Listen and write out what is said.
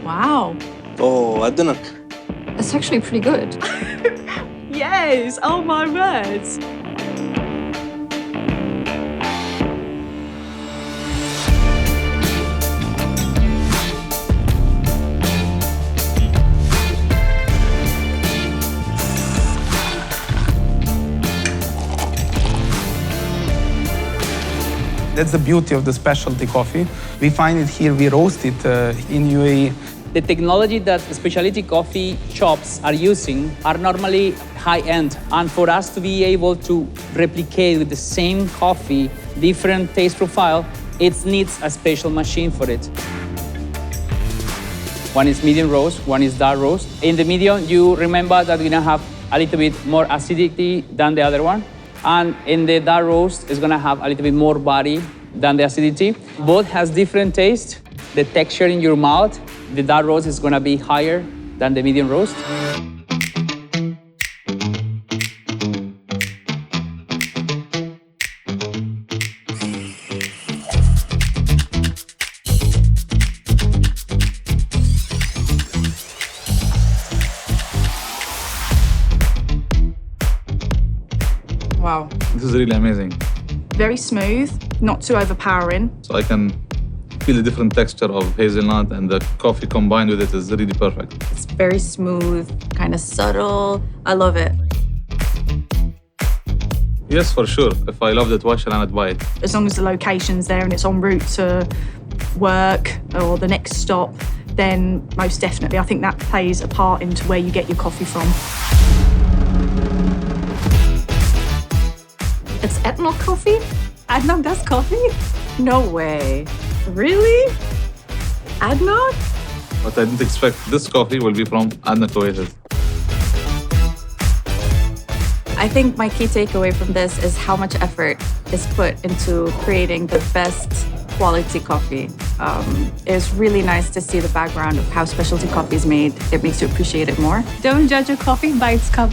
Wow. Oh, ADNOC. That's actually pretty good. Yes, oh my words. That's the beauty of the specialty coffee. We find it here, we roast it in UAE. The technology that specialty coffee shops are using are normally high-end. And for us to be able to replicate with the same coffee, different taste profile, it needs a special machine for it. One is medium roast, one is dark roast. In the medium, you remember that we're gonna have a little bit more acidity than the other one. And in the dark roast, it's gonna have a little bit more body than the acidity. Both has different taste. The texture in your mouth, the dark roast is gonna be higher than the medium roast. Wow. This is really amazing. Very smooth, not too overpowering. So I can feel the different texture of hazelnut, and the coffee combined with it is really perfect. It's very smooth, kind of subtle. I love it. Yes, for sure. If I loved it, why should I not buy it? As long as the location's there and it's en route to work or the next stop, then most definitely I think that plays a part into where you get your coffee from. It's ADNOC coffee? ADNOC does coffee? No way. Really? ADNOC? But I didn't expect this coffee will be from ADNOC Oasis. I think my key takeaway from this is how much effort is put into creating the best quality coffee. It's really nice to see the background of how specialty coffee is made. It makes you appreciate it more. Don't judge a coffee by its cup.